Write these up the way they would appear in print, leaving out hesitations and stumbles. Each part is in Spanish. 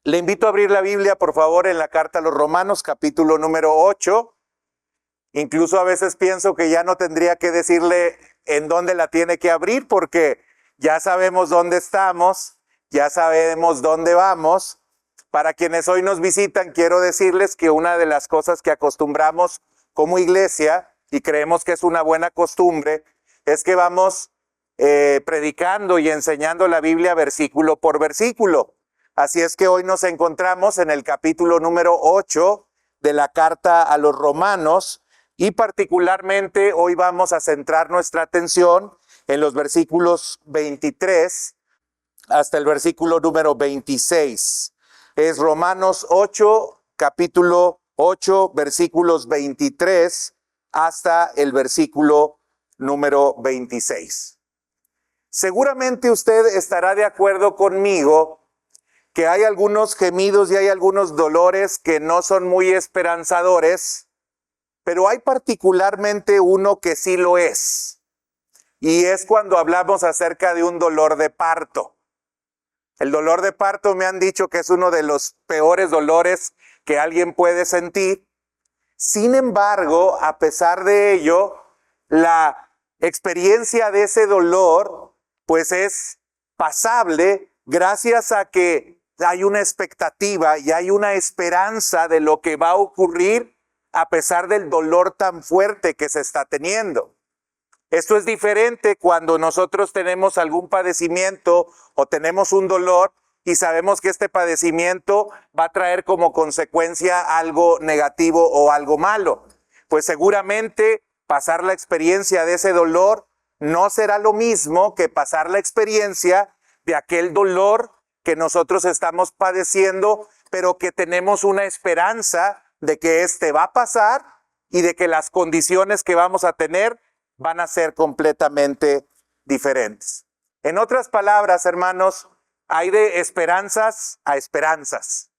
Le invito a abrir la Biblia, por favor, en la carta a los Romanos, capítulo número 8. Incluso a veces pienso que ya no tendría que decirle en dónde la tiene que abrir, porque ya sabemos dónde estamos, ya sabemos dónde vamos. Para quienes hoy nos visitan, quiero decirles que una de las cosas que acostumbramos como iglesia, y creemos que es una buena costumbre, es que vamos predicando y enseñando la Biblia versículo por versículo. Así es que hoy nos encontramos en el capítulo número 8 de la carta a los Romanos, y particularmente hoy vamos a centrar nuestra atención en los versículos 23 hasta el versículo número 26. Es Romanos 8, capítulo 8, versículos 23 hasta el versículo número 26. Seguramente usted estará de acuerdo conmigo que hay algunos gemidos y hay algunos dolores que no son muy esperanzadores, pero hay particularmente uno que sí lo es. Y es cuando hablamos acerca de un dolor de parto. El dolor de parto me han dicho que es uno de los peores dolores que alguien puede sentir. Sin embargo, a pesar de ello, la experiencia de ese dolor pues es pasable gracias a que hay una expectativa y hay una esperanza de lo que va a ocurrir a pesar del dolor tan fuerte que se está teniendo. Esto es diferente cuando nosotros tenemos algún padecimiento o tenemos un dolor y sabemos que este padecimiento va a traer como consecuencia algo negativo o algo malo. Pues seguramente pasar la experiencia de ese dolor no será lo mismo que pasar la experiencia de aquel dolor que nosotros estamos padeciendo, pero que tenemos una esperanza de que este va a pasar y de que las condiciones que vamos a tener van a ser completamente diferentes. En otras palabras, hermanos, hay de esperanzas a esperanzas.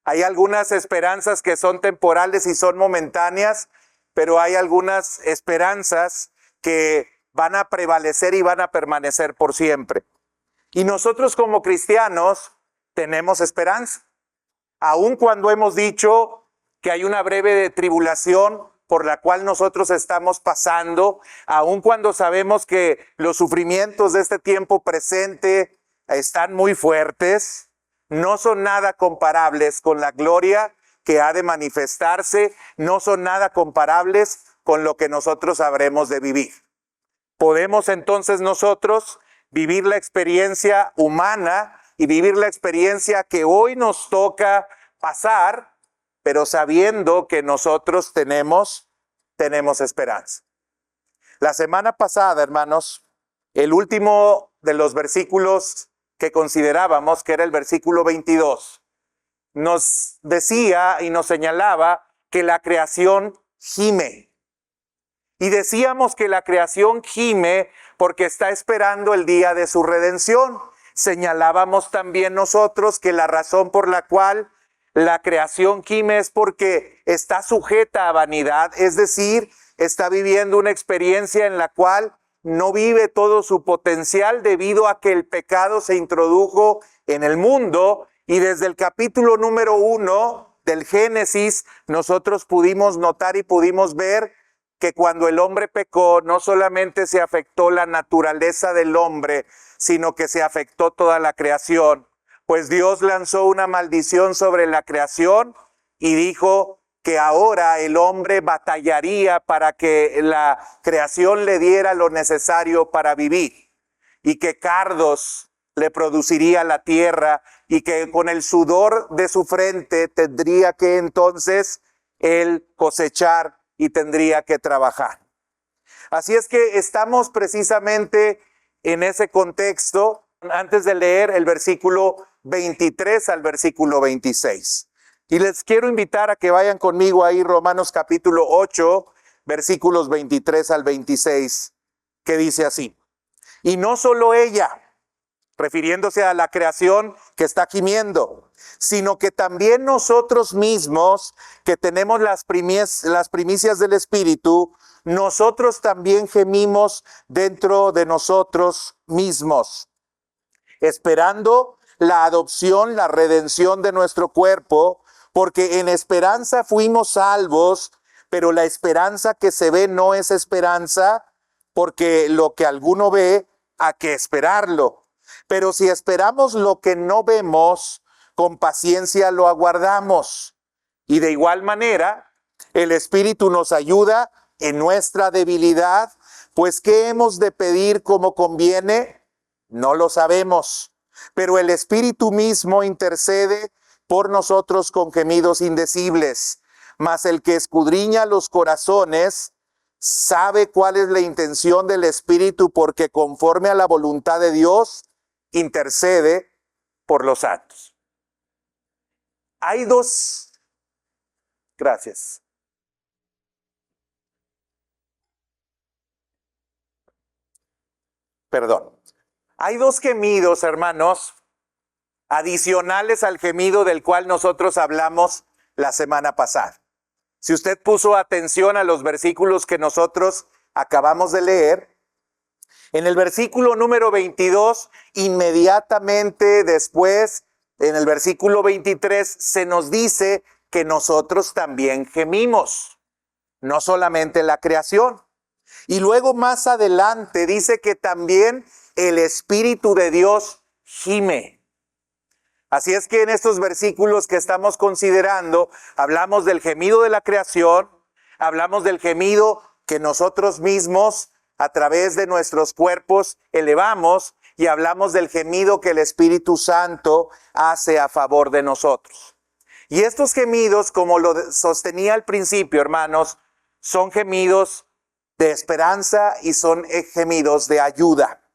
Hay algunas esperanzas que son temporales y son momentáneas, pero hay algunas esperanzas que van a prevalecer y van a permanecer por siempre. Y nosotros como cristianos tenemos esperanza. Aun cuando hemos dicho que hay una breve tribulación por la cual nosotros estamos pasando, aun cuando sabemos que los sufrimientos de este tiempo presente están muy fuertes, no son nada comparables con la gloria que ha de manifestarse, no son nada comparables con lo que nosotros habremos de vivir. Podemos entonces nosotros vivir la experiencia humana y vivir la experiencia que hoy nos toca pasar, pero sabiendo que nosotros tenemos esperanza. La semana pasada, hermanos, el último de los versículos que considerábamos, que era el versículo 22, nos decía y nos señalaba que la creación gime. Y decíamos que la creación gime porque está esperando el día de su redención. Señalábamos también nosotros que la razón por la cual la creación gime es porque está sujeta a vanidad, es decir, está viviendo una experiencia en la cual no vive todo su potencial debido a que el pecado se introdujo en el mundo. Y desde el capítulo número 1 del Génesis nosotros pudimos notar y pudimos ver que cuando el hombre pecó, no solamente se afectó la naturaleza del hombre, sino que se afectó toda la creación. Pues Dios lanzó una maldición sobre la creación y dijo que ahora el hombre batallaría para que la creación le diera lo necesario para vivir, y que cardos le produciría la tierra, y que con el sudor de su frente tendría que entonces él cosechar y tendría que trabajar. Así es que estamos precisamente en ese contexto antes de leer el versículo 23 al versículo 26. Y les quiero invitar a que vayan conmigo ahí, Romanos capítulo 8, versículos 23 al 26, que dice así: y no solo ella, refiriéndose a la creación que está gimiendo, sino que también nosotros mismos, que tenemos las primicias del Espíritu, nosotros también gemimos dentro de nosotros mismos, esperando la adopción, la redención de nuestro cuerpo, porque en esperanza fuimos salvos, pero la esperanza que se ve no es esperanza, porque lo que alguno ve, hay que esperarlo. Pero si esperamos lo que no vemos, con paciencia lo aguardamos. Y de igual manera, el Espíritu nos ayuda en nuestra debilidad, pues ¿qué hemos de pedir como conviene? No lo sabemos, pero el Espíritu mismo intercede por nosotros con gemidos indecibles. Mas el que escudriña los corazones sabe cuál es la intención del Espíritu, porque conforme a la voluntad de Dios intercede por los santos. Hay dos. Gracias. Perdón. Hay dos gemidos, hermanos, adicionales al gemido del cual nosotros hablamos la semana pasada. Si usted puso atención a los versículos que nosotros acabamos de leer, en el versículo número 22, inmediatamente después, en el versículo 23, se nos dice que nosotros también gemimos, no solamente la creación. Y luego más adelante dice que también el Espíritu de Dios gime. Así es que en estos versículos que estamos considerando, hablamos del gemido de la creación, hablamos del gemido que nosotros mismos a través de nuestros cuerpos elevamos, y hablamos del gemido que el Espíritu Santo hace a favor de nosotros. Y estos gemidos, como lo sostenía al principio, hermanos, son gemidos de esperanza y son gemidos de ayuda.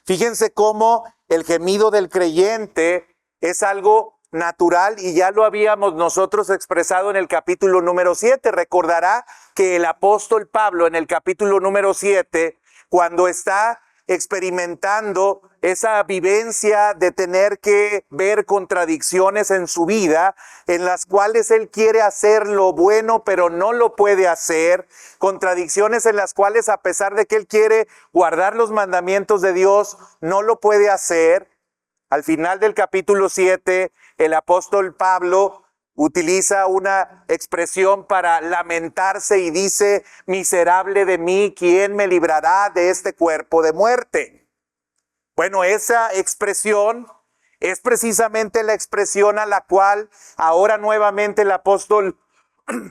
Fíjense cómo el gemido del creyente es algo natural, y ya lo habíamos nosotros expresado en el capítulo número 7. Recordará que el apóstol Pablo en el capítulo número 7, cuando está experimentando esa vivencia de tener que ver contradicciones en su vida, en las cuales él quiere hacer lo bueno pero no lo puede hacer, contradicciones en las cuales a pesar de que él quiere guardar los mandamientos de Dios, no lo puede hacer. Al final del capítulo 7, el apóstol Pablo utiliza una expresión para lamentarse y dice: miserable de mí, ¿quién me librará de este cuerpo de muerte? Bueno, esa expresión es precisamente la expresión a la cual ahora nuevamente el apóstol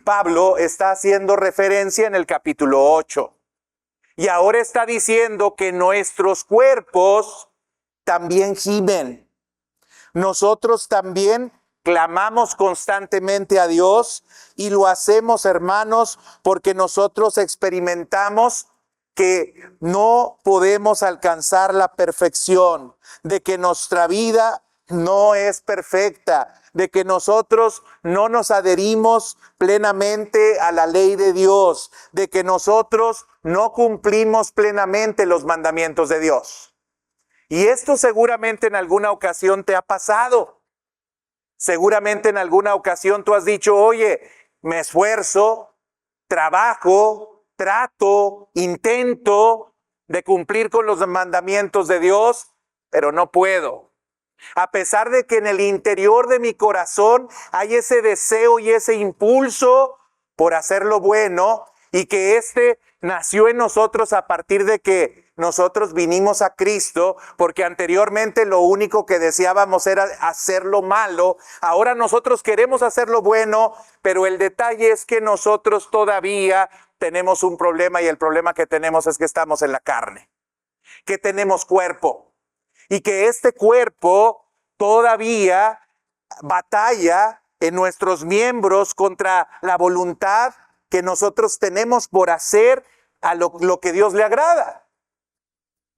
Pablo está haciendo referencia en el capítulo 8. Y ahora está diciendo que nuestros cuerpos también gimen. Nosotros también clamamos constantemente a Dios, y lo hacemos, hermanos, porque nosotros experimentamos que no podemos alcanzar la perfección, de que nuestra vida no es perfecta, de que nosotros no nos adherimos plenamente a la ley de Dios, de que nosotros no cumplimos plenamente los mandamientos de Dios. Y esto seguramente en alguna ocasión te ha pasado. Seguramente en alguna ocasión tú has dicho: oye, me esfuerzo, trabajo, trato, intento de cumplir con los mandamientos de Dios, pero no puedo. A pesar de que en el interior de mi corazón hay ese deseo y ese impulso por hacer lo bueno, y que nació en nosotros a partir de que nosotros vinimos a Cristo, porque anteriormente lo único que deseábamos era hacer lo malo. Ahora nosotros queremos hacer lo bueno, pero el detalle es que nosotros todavía tenemos un problema, y el problema que tenemos es que estamos en la carne, que tenemos cuerpo, y que este cuerpo todavía batalla en nuestros miembros contra la voluntad que nosotros tenemos por hacer a lo que Dios le agrada.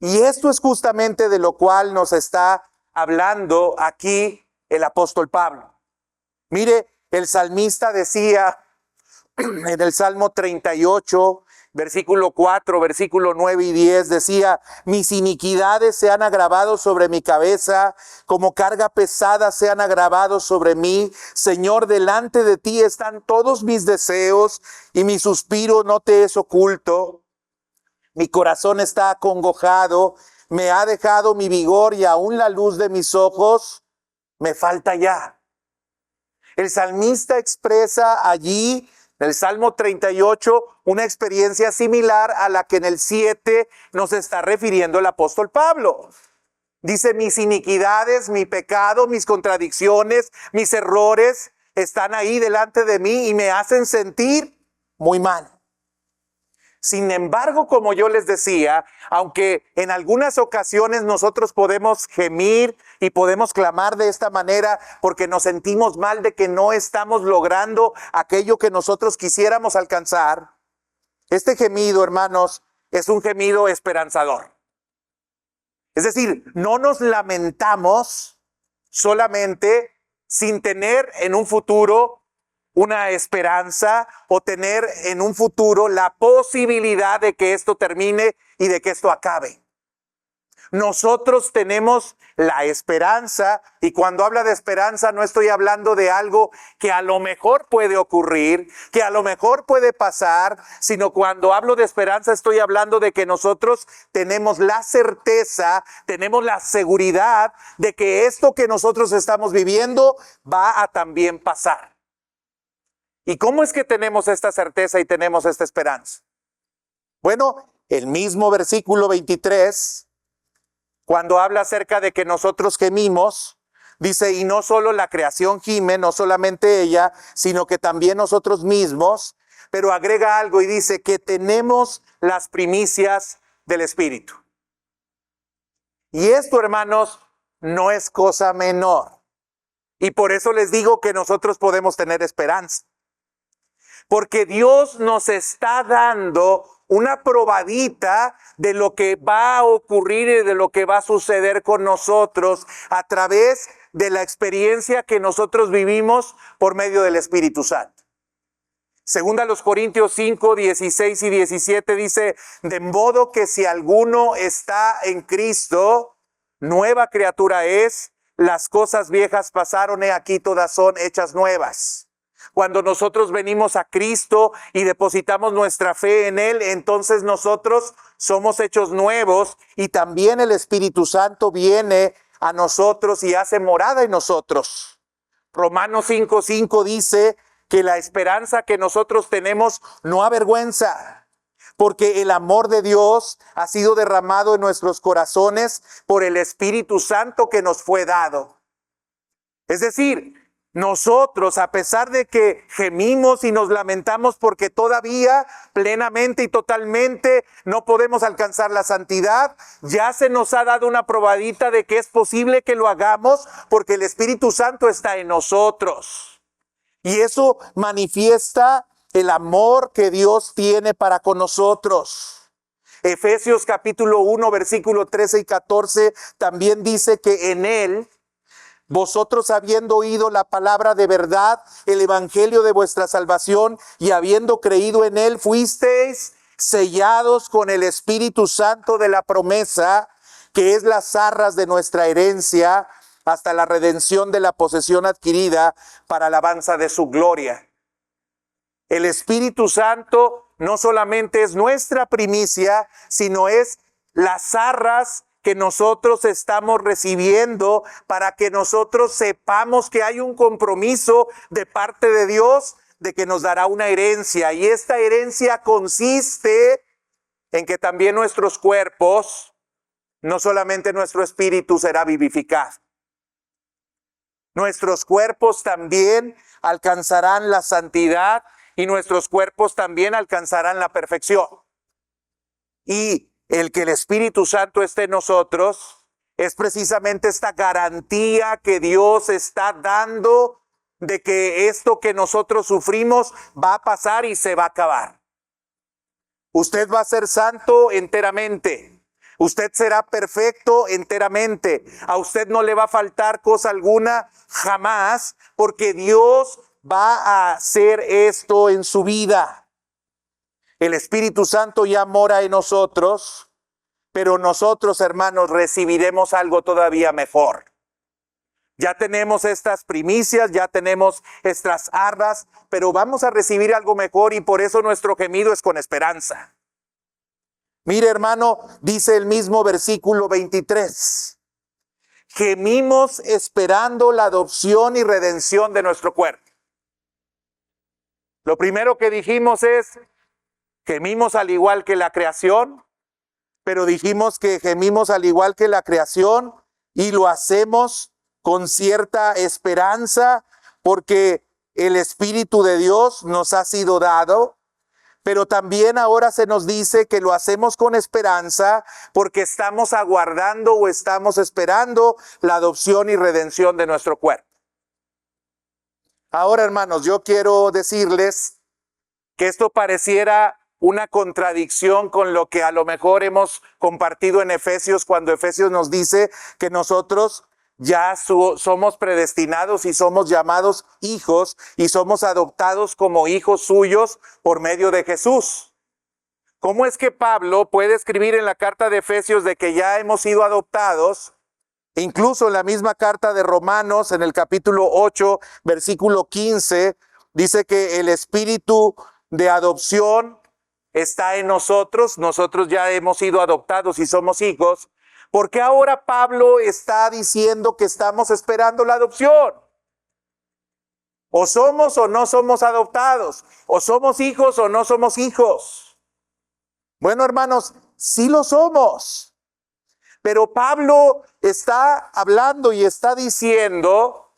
Y esto es justamente de lo cual nos está hablando aquí el apóstol Pablo. Mire, el salmista decía en el Salmo 38, versículo 4, versículo 9 y 10, decía: mis iniquidades se han agravado sobre mi cabeza, como carga pesada se han agravado sobre mí. Señor, delante de ti están todos mis deseos, y mi suspiro no te es oculto. Mi corazón está acongojado, me ha dejado mi vigor y aún la luz de mis ojos me falta ya. El salmista expresa allí, en el Salmo 38, una experiencia similar a la que en el 7 nos está refiriendo el apóstol Pablo. Dice, mis iniquidades, mi pecado, mis contradicciones, mis errores están ahí delante de mí y me hacen sentir muy mal. Sin embargo, como yo les decía, aunque en algunas ocasiones nosotros podemos gemir y podemos clamar de esta manera porque nos sentimos mal de que no estamos logrando aquello que nosotros quisiéramos alcanzar, este gemido, hermanos, es un gemido esperanzador. Es decir, no nos lamentamos solamente sin tener en un futuro una esperanza o tener en un futuro la posibilidad de que esto termine y de que esto acabe. Nosotros tenemos la esperanza, y cuando habla de esperanza no estoy hablando de algo que a lo mejor puede ocurrir, que a lo mejor puede pasar, sino cuando hablo de esperanza estoy hablando de que nosotros tenemos la certeza, tenemos la seguridad de que esto que nosotros estamos viviendo va a también pasar. ¿Y cómo es que tenemos esta certeza y tenemos esta esperanza? Bueno, el mismo versículo 23, cuando habla acerca de que nosotros gemimos, dice, y no solo la creación gime, no solamente ella, sino que también nosotros mismos, pero agrega algo y dice que tenemos las primicias del Espíritu. Y esto, hermanos, no es cosa menor. Y por eso les digo que nosotros podemos tener esperanza. Porque Dios nos está dando una probadita de lo que va a ocurrir y de lo que va a suceder con nosotros a través de la experiencia que nosotros vivimos por medio del Espíritu Santo. Segunda los Corintios 5, 16 y 17 dice, de modo que si alguno está en Cristo, nueva criatura es, las cosas viejas pasaron, he aquí todas son hechas nuevas. Cuando nosotros venimos a Cristo y depositamos nuestra fe en Él, entonces nosotros somos hechos nuevos y también el Espíritu Santo viene a nosotros y hace morada en nosotros. Romanos 5:5 dice que la esperanza que nosotros tenemos no avergüenza, porque el amor de Dios ha sido derramado en nuestros corazones por el Espíritu Santo que nos fue dado. Es decir, nosotros, a pesar de que gemimos y nos lamentamos porque todavía plenamente y totalmente no podemos alcanzar la santidad, ya se nos ha dado una probadita de que es posible que lo hagamos porque el Espíritu Santo está en nosotros. Y eso manifiesta el amor que Dios tiene para con nosotros. Efesios capítulo 1, versículo 13 y 14 también dice que en Él, vosotros habiendo oído la palabra de verdad, el evangelio de vuestra salvación, y habiendo creído en Él, fuisteis sellados con el Espíritu Santo de la promesa, que es las arras de nuestra herencia, hasta la redención de la posesión adquirida para alabanza de su gloria. El Espíritu Santo no solamente es nuestra primicia, sino es las arras que nosotros estamos recibiendo para que nosotros sepamos que hay un compromiso de parte de Dios de que nos dará una herencia. Y esta herencia consiste en que también nuestros cuerpos, no solamente nuestro espíritu será vivificado. Nuestros cuerpos también alcanzarán la santidad y nuestros cuerpos también alcanzarán la perfección. Y el que el Espíritu Santo esté en nosotros es precisamente esta garantía que Dios está dando de que esto que nosotros sufrimos va a pasar y se va a acabar. Usted va a ser santo enteramente. Usted será perfecto enteramente. A usted no le va a faltar cosa alguna jamás, porque Dios va a hacer esto en su vida. El Espíritu Santo ya mora en nosotros, pero nosotros, hermanos, recibiremos algo todavía mejor. Ya tenemos estas primicias, ya tenemos estas arras, pero vamos a recibir algo mejor y por eso nuestro gemido es con esperanza. Mire, hermano, dice el mismo versículo 23. Gemimos esperando la adopción y redención de nuestro cuerpo. Lo primero que dijimos es, gemimos al igual que la creación, pero dijimos que gemimos al igual que la creación y lo hacemos con cierta esperanza porque el Espíritu de Dios nos ha sido dado, pero también ahora se nos dice que lo hacemos con esperanza porque estamos aguardando o estamos esperando la adopción y redención de nuestro cuerpo. Ahora, hermanos, yo quiero decirles que esto pareciera una contradicción con lo que a lo mejor hemos compartido en Efesios, cuando Efesios nos dice que nosotros ya somos predestinados y somos llamados hijos y somos adoptados como hijos suyos por medio de Jesús. ¿Cómo es que Pablo puede escribir en la carta de Efesios de que ya hemos sido adoptados? Incluso en la misma carta de Romanos, en el capítulo 8, versículo 15, dice que el espíritu de adopción está en nosotros. Nosotros ya hemos sido adoptados y somos hijos. ¿Por qué ahora Pablo está diciendo que estamos esperando la adopción? O somos o no somos adoptados, o somos hijos o no somos hijos. Bueno, hermanos, sí lo somos. Pero Pablo está hablando y está diciendo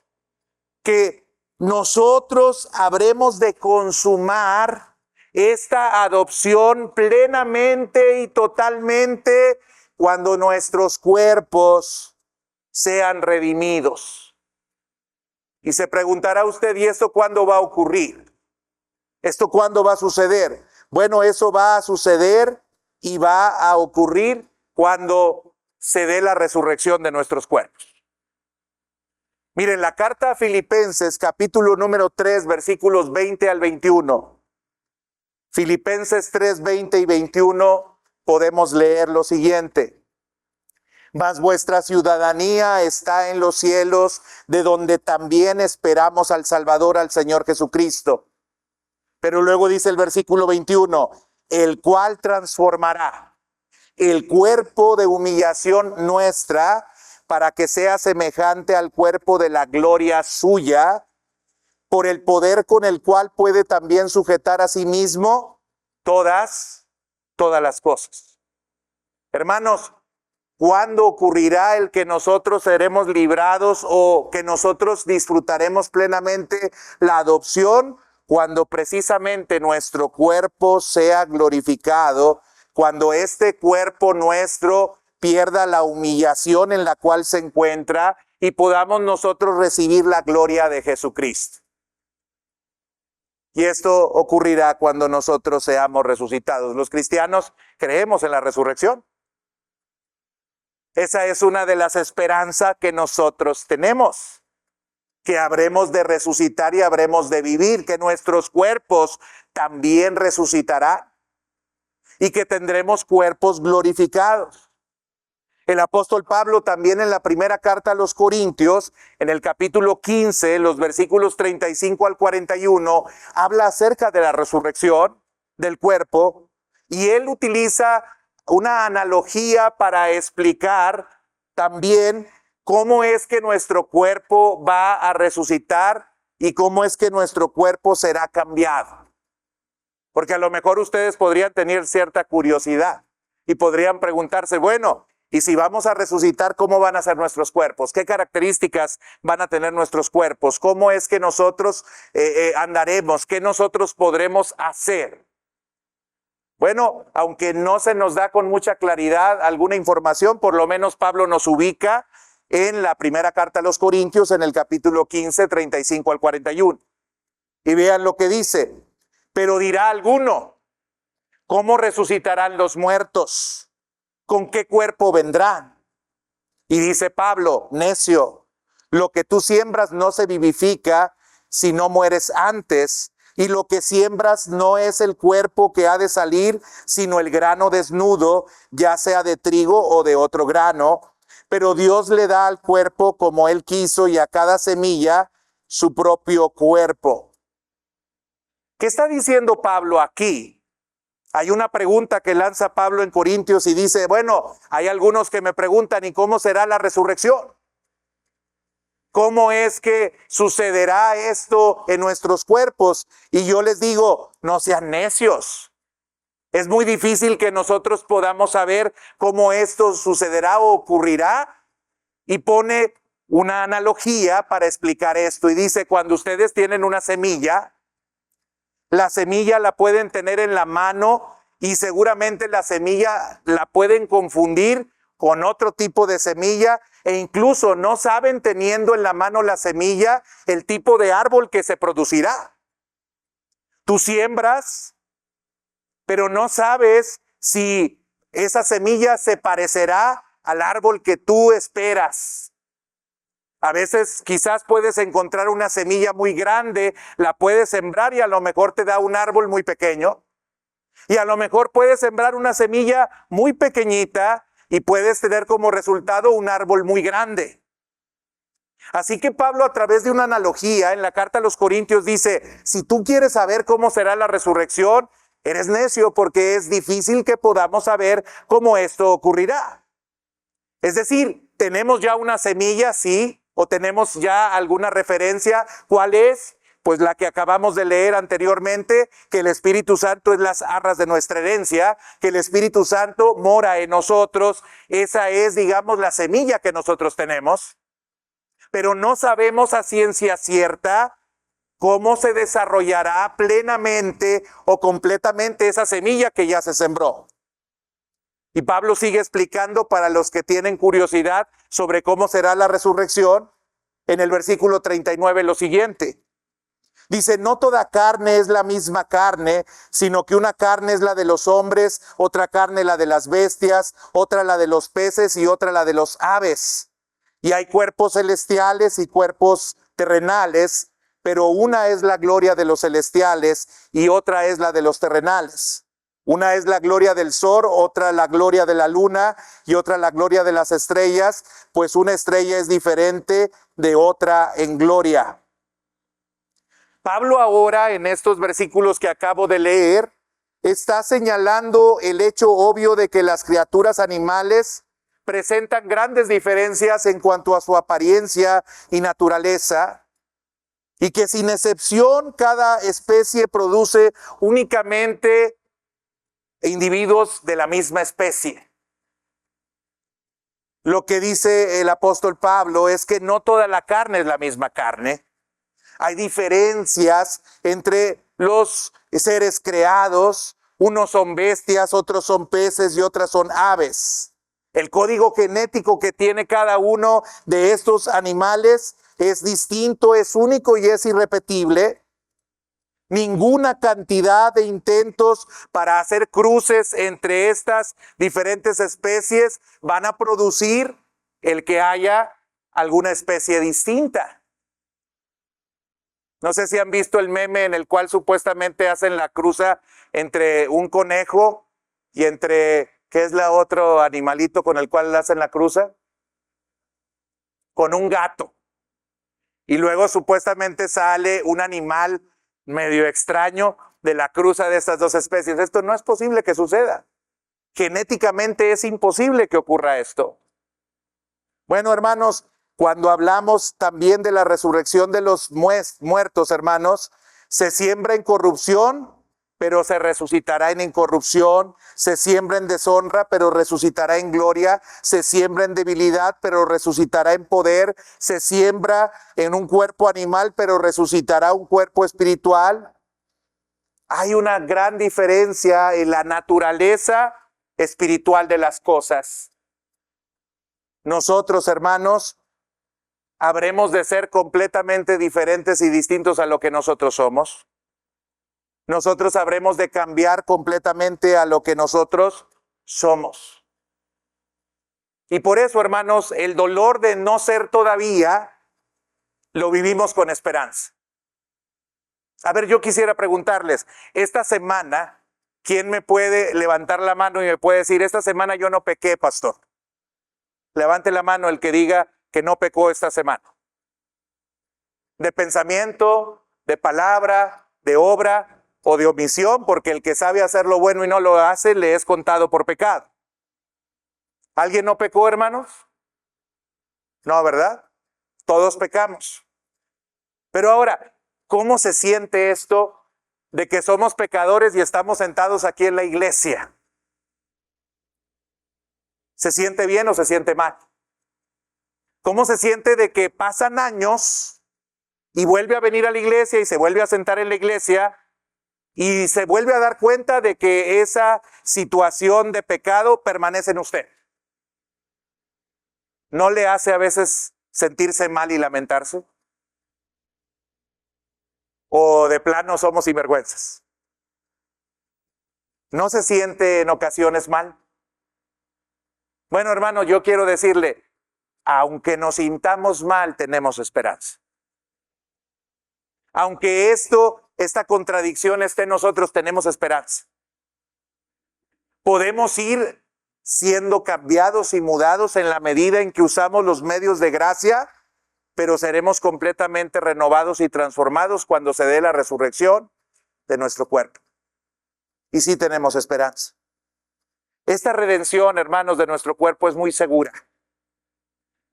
que nosotros habremos de consumar esta adopción plenamente y totalmente cuando nuestros cuerpos sean redimidos. Y se preguntará usted, ¿y esto cuándo va a ocurrir? ¿Esto cuándo va a suceder? Bueno, eso va a suceder y va a ocurrir cuando se dé la resurrección de nuestros cuerpos. Miren, la carta a Filipenses, capítulo número 3, versículos 20 al 21. Filipenses 3, 20 y 21, podemos leer lo siguiente. Mas vuestra ciudadanía está en los cielos, de donde también esperamos al Salvador, al Señor Jesucristo. Pero luego dice el versículo 21, el cual transformará el cuerpo de humillación nuestra para que sea semejante al cuerpo de la gloria suya, por el poder con el cual puede también sujetar a sí mismo todas las cosas. Hermanos, ¿cuándo ocurrirá el que nosotros seremos librados o que nosotros disfrutaremos plenamente la adopción? Cuando precisamente nuestro cuerpo sea glorificado, cuando este cuerpo nuestro pierda la humillación en la cual se encuentra y podamos nosotros recibir la gloria de Jesucristo. Y esto ocurrirá cuando nosotros seamos resucitados. Los cristianos creemos en la resurrección. Esa es una de las esperanzas que nosotros tenemos, que habremos de resucitar y habremos de vivir, que nuestros cuerpos también resucitarán y que tendremos cuerpos glorificados. El apóstol Pablo también en la primera carta a los Corintios, en el capítulo 15, los versículos 35 al 41, habla acerca de la resurrección del cuerpo y él utiliza una analogía para explicar también cómo es que nuestro cuerpo va a resucitar y cómo es que nuestro cuerpo será cambiado. Porque a lo mejor ustedes podrían tener cierta curiosidad y podrían preguntarse, bueno, y si vamos a resucitar, ¿cómo van a ser nuestros cuerpos? ¿Qué características van a tener nuestros cuerpos? ¿Cómo es que nosotros andaremos? ¿Qué nosotros podremos hacer? Bueno, aunque no se nos da con mucha claridad alguna información, por lo menos Pablo nos ubica en la primera carta a los Corintios, en el capítulo 15, 35 al 41. Y vean lo que dice. Pero dirá alguno, ¿cómo resucitarán los muertos? ¿Con qué cuerpo vendrán? Y dice Pablo, necio, lo que tú siembras no se vivifica si no mueres antes, y lo que siembras no es el cuerpo que ha de salir, sino el grano desnudo, ya sea de trigo o de otro grano. Pero Dios le da al cuerpo como Él quiso y a cada semilla su propio cuerpo. ¿Qué está diciendo Pablo aquí? Hay una pregunta que lanza Pablo en Corintios y dice, bueno, hay algunos que me preguntan, ¿y cómo será la resurrección? ¿Cómo es que sucederá esto en nuestros cuerpos? Y yo les digo, no sean necios. Es muy difícil que nosotros podamos saber cómo esto sucederá o ocurrirá. Y pone una analogía para explicar esto. Y dice, cuando ustedes tienen una semilla, la semilla la pueden tener en la mano y seguramente la semilla la pueden confundir con otro tipo de semilla e incluso no saben, teniendo en la mano la semilla, el tipo de árbol que se producirá. Tú siembras, pero no sabes si esa semilla se parecerá al árbol que tú esperas. A veces quizás puedes encontrar una semilla muy grande, la puedes sembrar y a lo mejor te da un árbol muy pequeño. Y a lo mejor puedes sembrar una semilla muy pequeñita y puedes tener como resultado un árbol muy grande. Así que Pablo, a través de una analogía en la carta a los Corintios, dice, si tú quieres saber cómo será la resurrección, eres necio, porque es difícil que podamos saber cómo esto ocurrirá. Es decir, tenemos ya una semilla, sí, o tenemos ya alguna referencia. ¿Cuál es? Pues la que acabamos de leer anteriormente, que el Espíritu Santo es las arras de nuestra herencia, que el Espíritu Santo mora en nosotros. Esa es, digamos, la semilla que nosotros tenemos. Pero no sabemos a ciencia cierta cómo se desarrollará plenamente o completamente esa semilla que ya se sembró. Y Pablo sigue explicando para los que tienen curiosidad sobre cómo será la resurrección en el versículo 39 lo siguiente. Dice, no toda carne es la misma carne, sino que una carne es la de los hombres, otra carne la de las bestias, otra la de los peces y otra la de los aves. Y hay cuerpos celestiales y cuerpos terrenales, pero una es la gloria de los celestiales y otra es la de los terrenales. Una es la gloria del sol, otra la gloria de la luna y otra la gloria de las estrellas, pues una estrella es diferente de otra en gloria. Pablo ahora, en estos versículos que acabo de leer, está señalando el hecho obvio de que las criaturas animales presentan grandes diferencias en cuanto a su apariencia y naturaleza, y que sin excepción cada especie produce únicamente individuos de la misma especie. Lo que dice el apóstol Pablo es que no toda la carne es la misma carne. Hay diferencias entre los seres creados. Unos son bestias, otros son peces y otras son aves. El código genético que tiene cada uno de estos animales es distinto, es único y es irrepetible. Ninguna cantidad de intentos para hacer cruces entre estas diferentes especies van a producir el que haya alguna especie distinta. No sé si han visto el meme en el cual supuestamente hacen la cruza entre un conejo y entre, ¿qué es la otro animalito con el cual hacen la cruza? Con un gato. Y luego supuestamente sale un animal medio extraño de la cruza de estas dos especies. Esto no es posible que suceda. Genéticamente es imposible que ocurra esto. Bueno, hermanos, cuando hablamos también de la resurrección de los muertos, hermanos, se siembra en corrupción, pero se resucitará en incorrupción. Se siembra en deshonra, pero resucitará en gloria. Se siembra en debilidad, pero resucitará en poder. Se siembra en un cuerpo animal, pero resucitará un cuerpo espiritual. Hay una gran diferencia en la naturaleza espiritual de las cosas. Nosotros, hermanos, habremos de ser completamente diferentes y distintos a lo que nosotros somos. Nosotros habremos de cambiar completamente a lo que nosotros somos. Y por eso, hermanos, el dolor de no ser todavía, lo vivimos con esperanza. A ver, yo quisiera preguntarles, esta semana, ¿quién me puede levantar la mano y me puede decir, esta semana yo no pequé, pastor? Levante la mano el que diga que no pecó esta semana. De pensamiento, de palabra, de obra. o de omisión, porque el que sabe hacer lo bueno y no lo hace, le es contado por pecado. ¿Alguien no pecó, hermanos? No, ¿verdad? Todos pecamos. Pero ahora, ¿cómo se siente esto de que somos pecadores y estamos sentados aquí en la iglesia? ¿Se siente bien o se siente mal? ¿Cómo se siente de que pasan años y vuelve a venir a la iglesia y se vuelve a sentar en la iglesia y se vuelve a dar cuenta de que esa situación de pecado permanece en usted? ¿No le hace a veces sentirse mal y lamentarse? ¿O de plano somos sinvergüenzas? ¿No se siente en ocasiones mal? Bueno, hermano, yo quiero decirle, aunque nos sintamos mal, tenemos esperanza. Aunque esta contradicción esté en nosotros, tenemos esperanza. Podemos ir siendo cambiados y mudados en la medida en que usamos los medios de gracia, pero seremos completamente renovados y transformados cuando se dé la resurrección de nuestro cuerpo. Y sí tenemos esperanza. Esta redención, hermanos, de nuestro cuerpo es muy segura.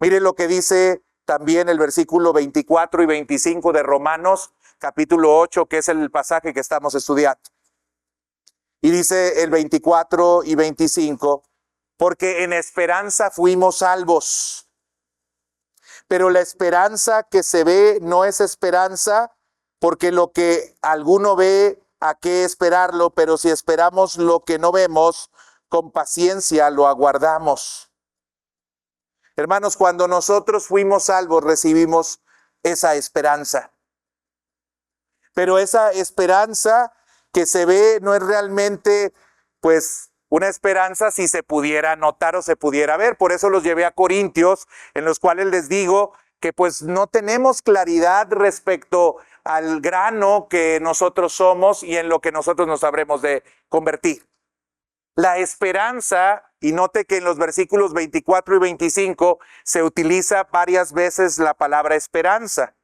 Miren lo que dice también el versículo 24 y 25 de Romanos, capítulo 8, que es el pasaje que estamos estudiando. Y dice el 24 y 25, porque en esperanza fuimos salvos. Pero la esperanza que se ve no es esperanza, porque lo que alguno ve, ¿a qué esperarlo? Pero si esperamos lo que no vemos, con paciencia lo aguardamos. Hermanos, cuando nosotros fuimos salvos, recibimos esa esperanza. Pero esa esperanza que se ve no es realmente, pues, una esperanza si se pudiera notar o se pudiera ver. Por eso los llevé a Corintios, en los cuales les digo que pues no tenemos claridad respecto al grano que nosotros somos y en lo que nosotros nos habremos de convertir. La esperanza, y note que en los versículos 24 y 25 se utiliza varias veces la palabra esperanza.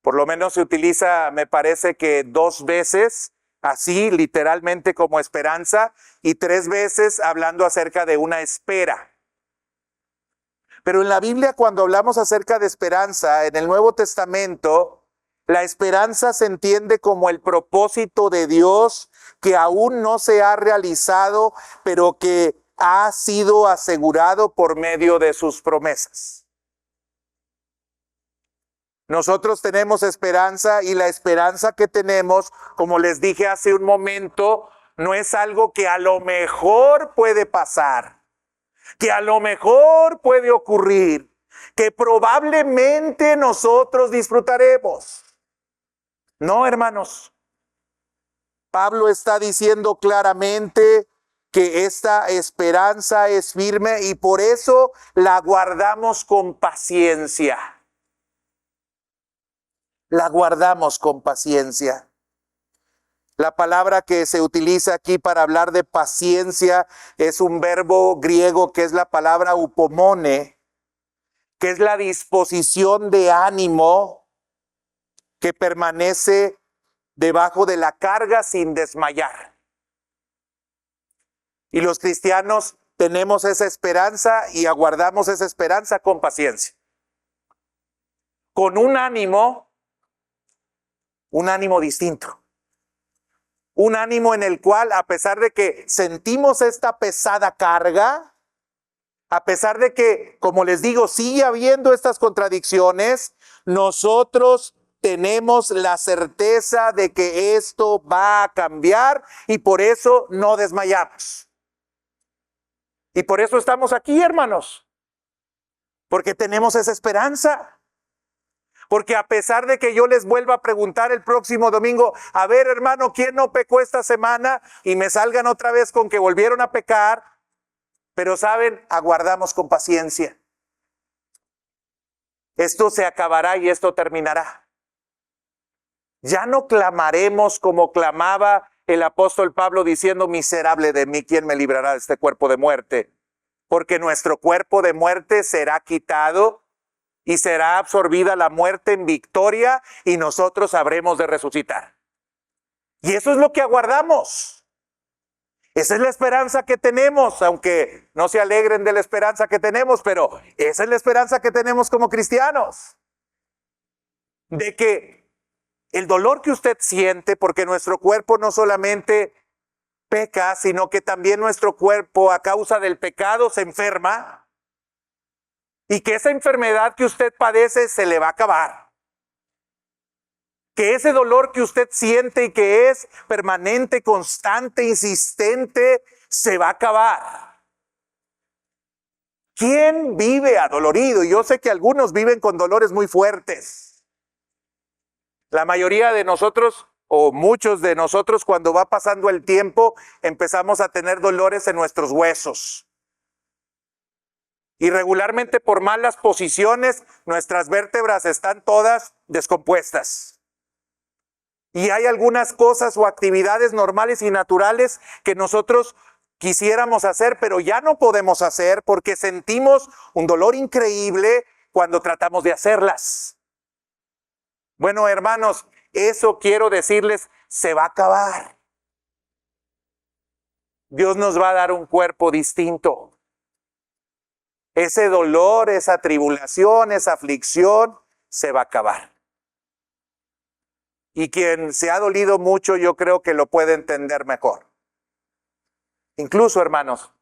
Por lo menos se utiliza, me parece que 2 veces, así literalmente como esperanza, y 3 veces hablando acerca de una espera. Pero en la Biblia, cuando hablamos acerca de esperanza, en el Nuevo Testamento, la esperanza se entiende como el propósito de Dios que aún no se ha realizado, pero que ha sido asegurado por medio de sus promesas. Nosotros tenemos esperanza y la esperanza que tenemos, como les dije hace un momento, no es algo que a lo mejor puede pasar, que a lo mejor puede ocurrir, que probablemente nosotros disfrutaremos. No, hermanos. Pablo está diciendo claramente que esta esperanza es firme y por eso la guardamos con paciencia. La guardamos con paciencia. La palabra que se utiliza aquí para hablar de paciencia es un verbo griego que es la palabra upomone, que es la disposición de ánimo que permanece debajo de la carga sin desmayar. Y los cristianos tenemos esa esperanza y aguardamos esa esperanza con paciencia. Con un ánimo distinto. Un ánimo en el cual, a pesar de que sentimos esta pesada carga, a pesar de que, como les digo, sigue habiendo estas contradicciones, nosotros tenemos la certeza de que esto va a cambiar y por eso no desmayamos. Y por eso estamos aquí, hermanos. Porque tenemos esa esperanza. Porque a pesar de que yo les vuelva a preguntar el próximo domingo, a ver, hermano, ¿quién no pecó esta semana? Y me salgan otra vez con que volvieron a pecar. Pero saben, aguardamos con paciencia. Esto se acabará y esto terminará. Ya no clamaremos como clamaba el apóstol Pablo diciendo, miserable de mí, ¿quién me librará de este cuerpo de muerte? Porque nuestro cuerpo de muerte será quitado y será absorbida la muerte en victoria y nosotros habremos de resucitar. Y eso es lo que aguardamos. Esa es la esperanza que tenemos, aunque no se alegren de la esperanza que tenemos, pero esa es la esperanza que tenemos como cristianos. De que el dolor que usted siente, porque nuestro cuerpo no solamente peca, sino que también nuestro cuerpo a causa del pecado se enferma, y que esa enfermedad que usted padece se le va a acabar. Que ese dolor que usted siente y que es permanente, constante, insistente, se va a acabar. ¿Quién vive adolorido? Y yo sé que algunos viven con dolores muy fuertes. La mayoría de nosotros, o muchos de nosotros, cuando va pasando el tiempo, empezamos a tener dolores en nuestros huesos. Y regularmente por malas posiciones, nuestras vértebras están todas descompuestas. Y hay algunas cosas o actividades normales y naturales que nosotros quisiéramos hacer, pero ya no podemos hacer porque sentimos un dolor increíble cuando tratamos de hacerlas. Bueno, hermanos, eso quiero decirles, se va a acabar. Dios nos va a dar un cuerpo distinto. Ese dolor, esa tribulación, esa aflicción, se va a acabar. Y quien se ha dolido mucho, yo creo que lo puede entender mejor. Incluso, hermanos,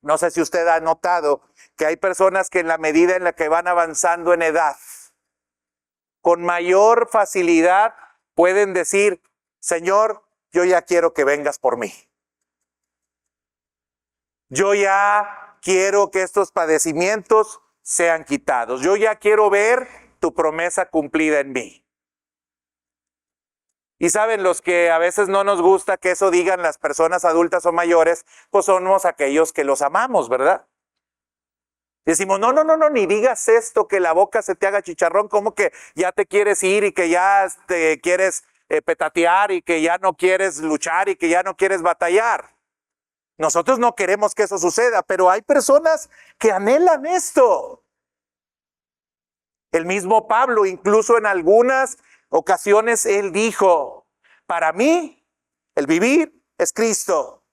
no sé si usted ha notado que hay personas que en la medida en la que van avanzando en edad, con mayor facilidad pueden decir, Señor, yo ya quiero que vengas por mí. Yo ya quiero que estos padecimientos sean quitados. Yo ya quiero ver tu promesa cumplida en mí. Y saben, los que a veces no nos gusta que eso digan las personas adultas o mayores, pues somos aquellos que los amamos, ¿verdad? Decimos, no, ni digas esto, que la boca se te haga chicharrón, como que ya te quieres ir y que ya te quieres petatear y que ya no quieres luchar y que ya no quieres batallar. Nosotros no queremos que eso suceda, pero hay personas que anhelan esto. El mismo Pablo, incluso en algunas ocasiones, él dijo, para mí el vivir es Cristo.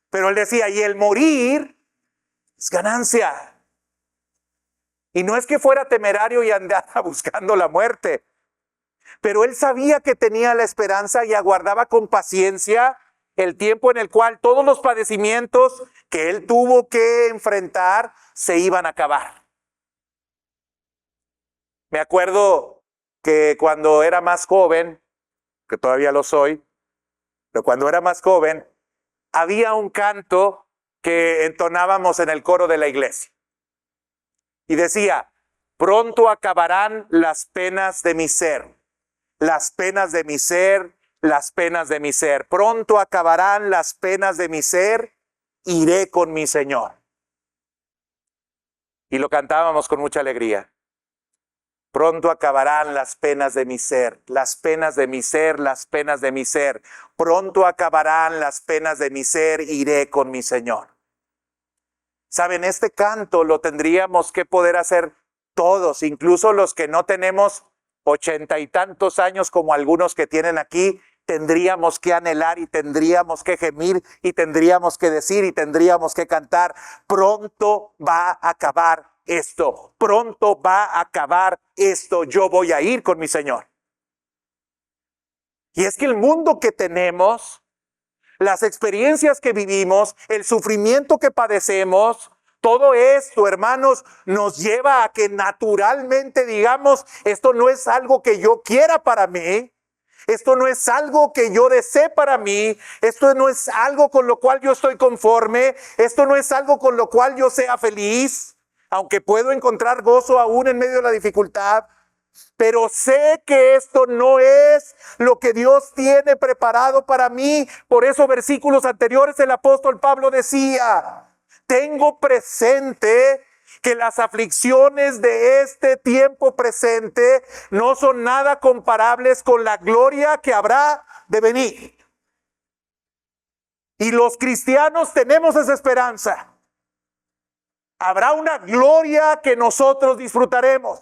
Pero él decía, y el morir es ganancia. Y no es que fuera temerario y andara buscando la muerte, pero él sabía que tenía la esperanza y aguardaba con paciencia el tiempo en el cual todos los padecimientos que él tuvo que enfrentar se iban a acabar. Me acuerdo que cuando era más joven, que todavía lo soy, pero cuando era más joven, había un canto que entonábamos en el coro de la iglesia. Y decía, pronto acabarán las penas de mi ser, las penas de mi ser, las penas de mi ser. Pronto acabarán las penas de mi ser, iré con mi Señor. Y lo cantábamos con mucha alegría. Pronto acabarán las penas de mi ser, las penas de mi ser, las penas de mi ser. Pronto acabarán las penas de mi ser, iré con mi Señor. Saben, este canto lo tendríamos que poder hacer todos, incluso los que no tenemos 80 y tantos años como algunos que tienen aquí, tendríamos que anhelar y tendríamos que gemir y tendríamos que decir y tendríamos que cantar, pronto va a acabar esto, pronto va a acabar esto, yo voy a ir con mi Señor. Y es que el mundo que tenemos, las experiencias que vivimos, el sufrimiento que padecemos, todo esto, hermanos, nos lleva a que naturalmente digamos, esto no es algo que yo quiera para mí, esto no es algo que yo desee para mí, esto no es algo con lo cual yo estoy conforme, esto no es algo con lo cual yo sea feliz, aunque puedo encontrar gozo aún en medio de la dificultad. Pero sé que esto no es lo que Dios tiene preparado para mí. Por eso versículos anteriores el apóstol Pablo decía, tengo presente que las aflicciones de este tiempo presente no son nada comparables con la gloria que habrá de venir. Y los cristianos tenemos esa esperanza. Habrá una gloria que nosotros disfrutaremos.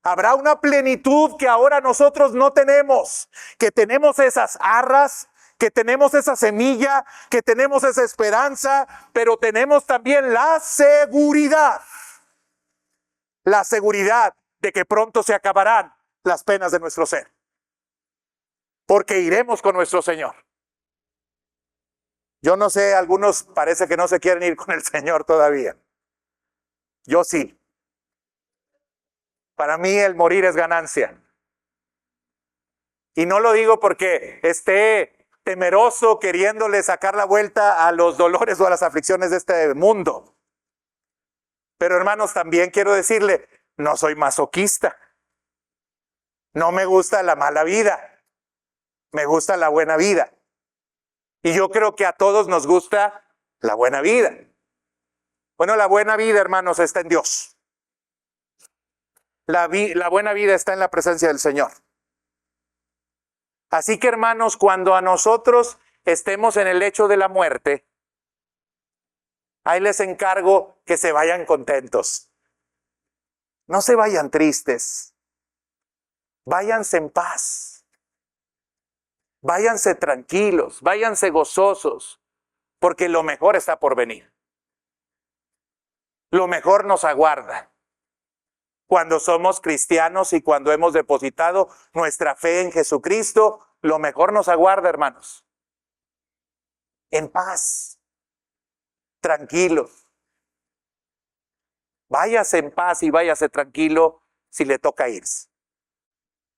Habrá una plenitud que ahora nosotros no tenemos, que tenemos esas arras, que tenemos esa semilla, que tenemos esa esperanza, pero tenemos también la seguridad de que pronto se acabarán las penas de nuestro ser, porque iremos con nuestro Señor. Yo no sé, algunos parece que no se quieren ir con el Señor todavía. Yo sí. Para mí el morir es ganancia. Y no lo digo porque esté temeroso queriéndole sacar la vuelta a los dolores o a las aflicciones de este mundo. Pero hermanos, también quiero decirle, no soy masoquista. No me gusta la mala vida. Me gusta la buena vida. Y yo creo que a todos nos gusta la buena vida. Bueno, la buena vida, hermanos, está en Dios. La buena vida está en la presencia del Señor. Así que, hermanos, cuando a nosotros estemos en el lecho de la muerte, ahí les encargo que se vayan contentos. No se vayan tristes. Váyanse en paz. Váyanse tranquilos, váyanse gozosos, porque lo mejor está por venir. Lo mejor nos aguarda. Cuando somos cristianos y cuando hemos depositado nuestra fe en Jesucristo, lo mejor nos aguarda, hermanos. En paz, tranquilos. Váyase en paz y váyase tranquilo si le toca irse.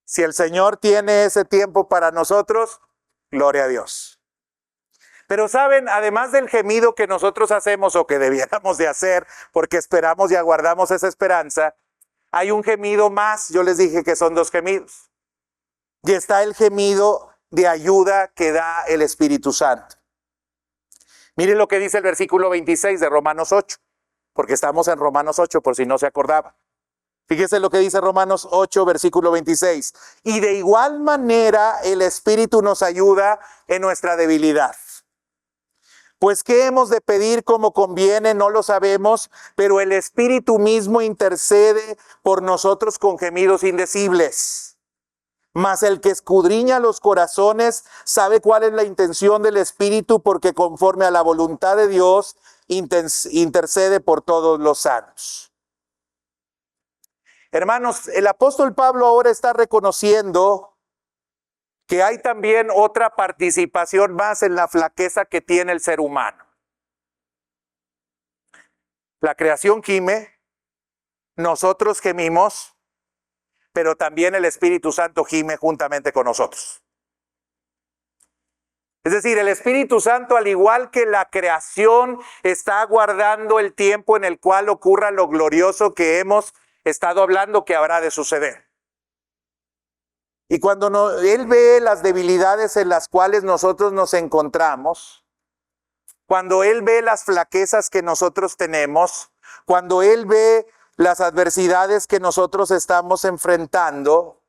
Si el Señor tiene ese tiempo para nosotros, gloria a Dios. Pero saben, además del gemido que nosotros hacemos o que debiéramos de hacer, porque esperamos y aguardamos esa esperanza, hay un gemido más. Yo les dije que son 2 gemidos. Y está el gemido de ayuda que da el Espíritu Santo. Miren lo que dice el versículo 26 de Romanos 8, porque estamos en Romanos 8 por si no se acordaba. Fíjese lo que dice Romanos 8, versículo 26. Y de igual manera el Espíritu nos ayuda en nuestra debilidad. Pues qué hemos de pedir como conviene, no lo sabemos, pero el Espíritu mismo intercede por nosotros con gemidos indecibles. Mas el que escudriña los corazones sabe cuál es la intención del Espíritu, porque conforme a la voluntad de Dios intercede por todos los santos. Hermanos, el apóstol Pablo ahora está reconociendo que hay también otra participación más en la flaqueza que tiene el ser humano. La creación gime, nosotros gemimos, pero también el Espíritu Santo gime juntamente con nosotros. Es decir, el Espíritu Santo, al igual que la creación, está aguardando el tiempo en el cual ocurra lo glorioso que hemos estado hablando que habrá de suceder. Y cuando Él ve las debilidades en las cuales nosotros nos encontramos, cuando Él ve las flaquezas que nosotros tenemos, cuando Él ve las adversidades que nosotros estamos enfrentando,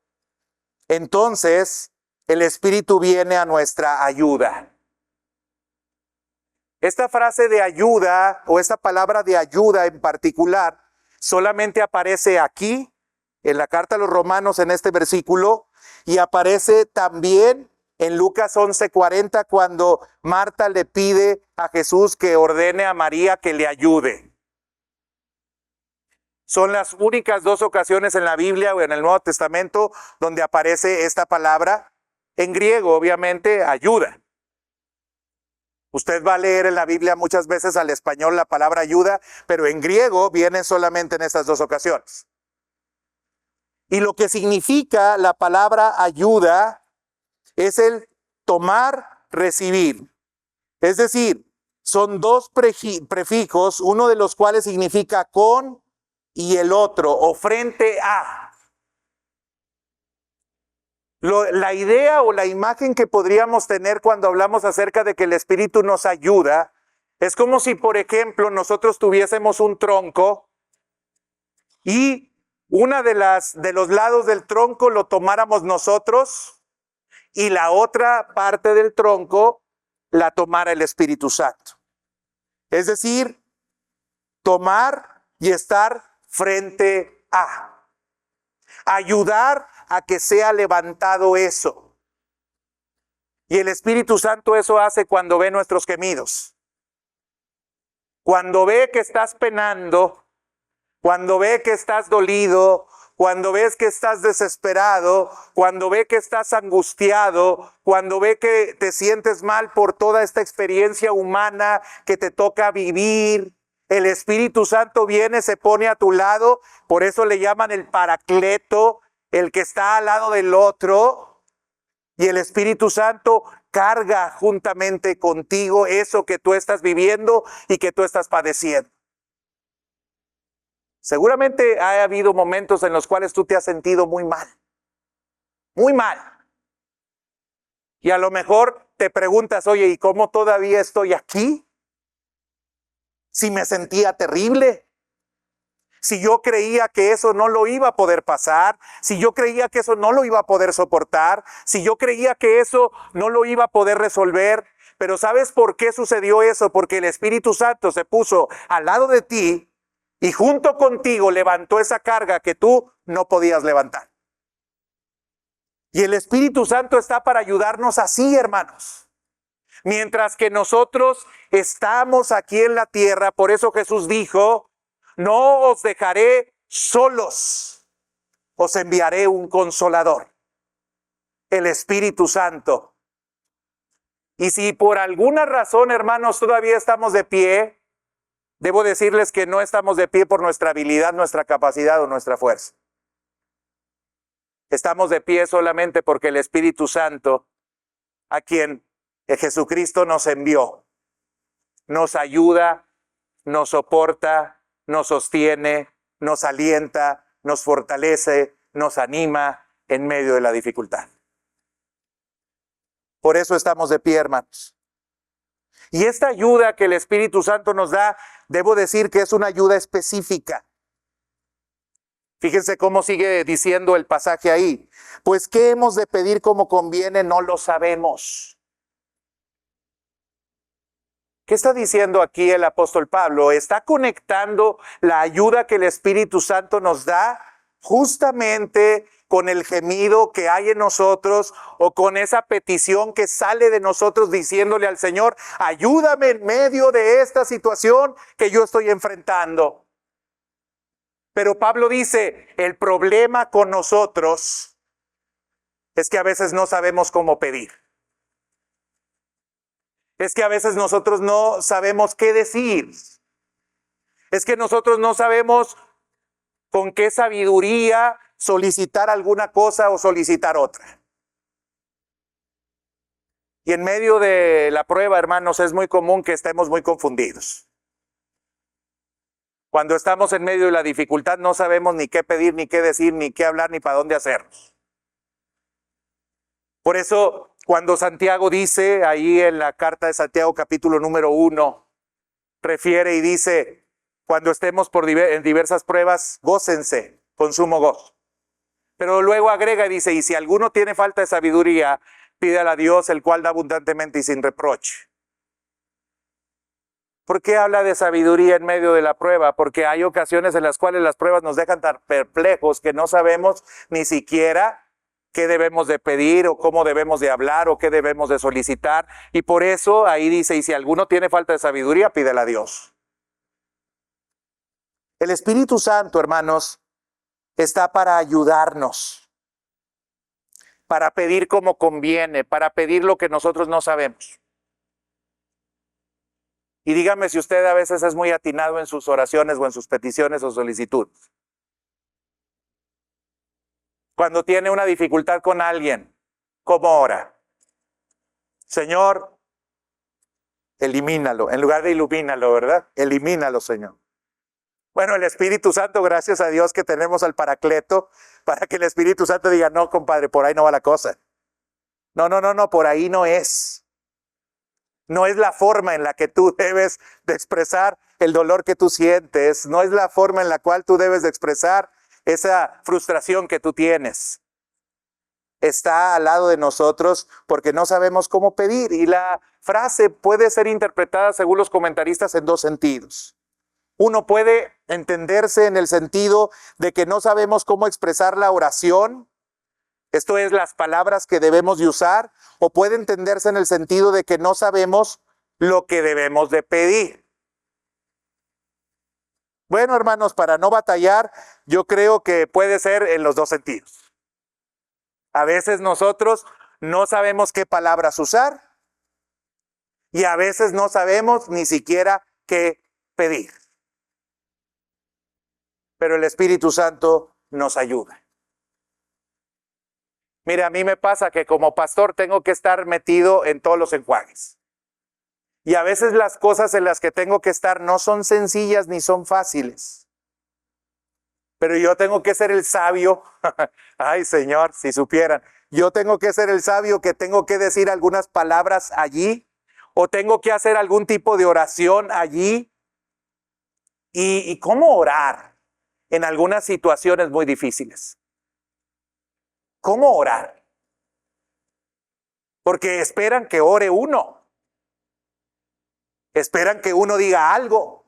entonces el Espíritu viene a nuestra ayuda. Esta frase de ayuda, o esta palabra de ayuda en particular, solamente aparece aquí, en la carta a los Romanos, en este versículo, y aparece también en Lucas 11:40, cuando Marta le pide a Jesús que ordene a María que le ayude. Son las únicas 2 ocasiones en la Biblia o en el Nuevo Testamento donde aparece esta palabra, en griego, obviamente, ayuda. Usted va a leer en la Biblia muchas veces al español la palabra ayuda, pero en griego viene solamente en estas 2 ocasiones. Y lo que significa la palabra ayuda es el tomar, recibir. Es decir, son 2 prefijos, uno de los cuales significa con y el otro, o frente a. La idea o la imagen que podríamos tener cuando hablamos acerca de que el Espíritu nos ayuda es como si, por ejemplo, nosotros tuviésemos un tronco y una de los lados del tronco lo tomáramos nosotros y la otra parte del tronco la tomara el Espíritu Santo. Es decir, tomar y estar frente a. ayudar a que sea levantado eso. Y el Espíritu Santo eso hace cuando ve nuestros gemidos. Cuando ve que estás penando, cuando ve que estás dolido, cuando ves que estás desesperado, cuando ve que estás angustiado, cuando ve que te sientes mal por toda esta experiencia humana que te toca vivir, el Espíritu Santo viene, se pone a tu lado, por eso le llaman el Paracleto, el que está al lado del otro, y el Espíritu Santo carga juntamente contigo eso que tú estás viviendo y que tú estás padeciendo. Seguramente ha habido momentos en los cuales tú te has sentido muy mal. Muy mal. Y a lo mejor te preguntas, oye, ¿y cómo todavía estoy aquí? Si me sentía terrible. Si yo creía que eso no lo iba a poder pasar. Si yo creía que eso no lo iba a poder soportar. Si yo creía que eso no lo iba a poder resolver. Pero ¿sabes por qué sucedió eso? Porque el Espíritu Santo se puso al lado de ti y junto contigo levantó esa carga que tú no podías levantar. Y el Espíritu Santo está para ayudarnos así, hermanos. Mientras que nosotros estamos aquí en la tierra, por eso Jesús dijo, no os dejaré solos, os enviaré un consolador, el Espíritu Santo. Y si por alguna razón, hermanos, todavía estamos de pie, debo decirles que no estamos de pie por nuestra habilidad, nuestra capacidad o nuestra fuerza. Estamos de pie solamente porque el Espíritu Santo, a quien Jesucristo nos envió, nos ayuda, nos soporta, nos sostiene, nos alienta, nos fortalece, nos anima en medio de la dificultad. Por eso estamos de pie, hermanos. Y esta ayuda que el Espíritu Santo nos da, debo decir que es una ayuda específica. Fíjense cómo sigue diciendo el pasaje ahí. Pues ¿qué hemos de pedir como conviene? No lo sabemos. ¿Qué está diciendo aquí el apóstol Pablo? Está conectando la ayuda que el Espíritu Santo nos da justamente con el gemido que hay en nosotros o con esa petición que sale de nosotros diciéndole al Señor, ayúdame en medio de esta situación que yo estoy enfrentando. Pero Pablo dice, el problema con nosotros es que a veces no sabemos cómo pedir. Es que a veces nosotros no sabemos qué decir. Es que nosotros no sabemos con qué sabiduría solicitar alguna cosa o solicitar otra. Y en medio de la prueba, hermanos, es muy común que estemos muy confundidos. Cuando estamos en medio de la dificultad no sabemos ni qué pedir, ni qué decir, ni qué hablar, ni para dónde hacernos. Por eso, cuando Santiago dice, ahí en la carta de Santiago capítulo número 1, refiere y dice, cuando estemos en diversas pruebas, gócense con sumo gozo. Pero luego agrega y dice, y si alguno tiene falta de sabiduría, pídala a Dios, el cual da abundantemente y sin reproche. ¿Por qué habla de sabiduría en medio de la prueba? Porque hay ocasiones en las cuales las pruebas nos dejan tan perplejos que no sabemos ni siquiera qué debemos de pedir o cómo debemos de hablar o qué debemos de solicitar. Y por eso ahí dice, y si alguno tiene falta de sabiduría, pídela a Dios. El Espíritu Santo, hermanos, está para ayudarnos, para pedir como conviene, para pedir lo que nosotros no sabemos. Y dígame si usted a veces es muy atinado en sus oraciones o en sus peticiones o solicitudes. Cuando tiene una dificultad con alguien, ¿cómo ora? Señor, elimínalo, en lugar de ilumínalo, ¿verdad? Elimínalo, Señor. Bueno, el Espíritu Santo, gracias a Dios que tenemos al Paracleto, para que el Espíritu Santo diga, no, compadre, por ahí no va la cosa. No, por ahí no es. No es la forma en la que tú debes de expresar el dolor que tú sientes. No es la forma en la cual tú debes de expresar esa frustración que tú tienes. Está al lado de nosotros porque no sabemos cómo pedir. Y la frase puede ser interpretada según los comentaristas en dos sentidos. Uno puede entenderse en el sentido de que no sabemos cómo expresar la oración, esto es, las palabras que debemos de usar, o puede entenderse en el sentido de que no sabemos lo que debemos de pedir. Bueno, hermanos, para no batallar, yo creo que puede ser en los dos sentidos. A veces nosotros no sabemos qué palabras usar y a veces no sabemos ni siquiera qué pedir. Pero el Espíritu Santo nos ayuda. Mira, a mí me pasa que como pastor tengo que estar metido en todos los enjuagues. Y a veces las cosas en las que tengo que estar no son sencillas ni son fáciles. Pero yo tengo que ser el sabio. Ay, Señor, si supieran. Yo tengo que ser el sabio que tengo que decir algunas palabras allí. O tengo que hacer algún tipo de oración allí. ¿Y cómo orar en algunas situaciones muy difíciles? ¿Cómo orar? Porque esperan que ore uno. Esperan que uno diga algo.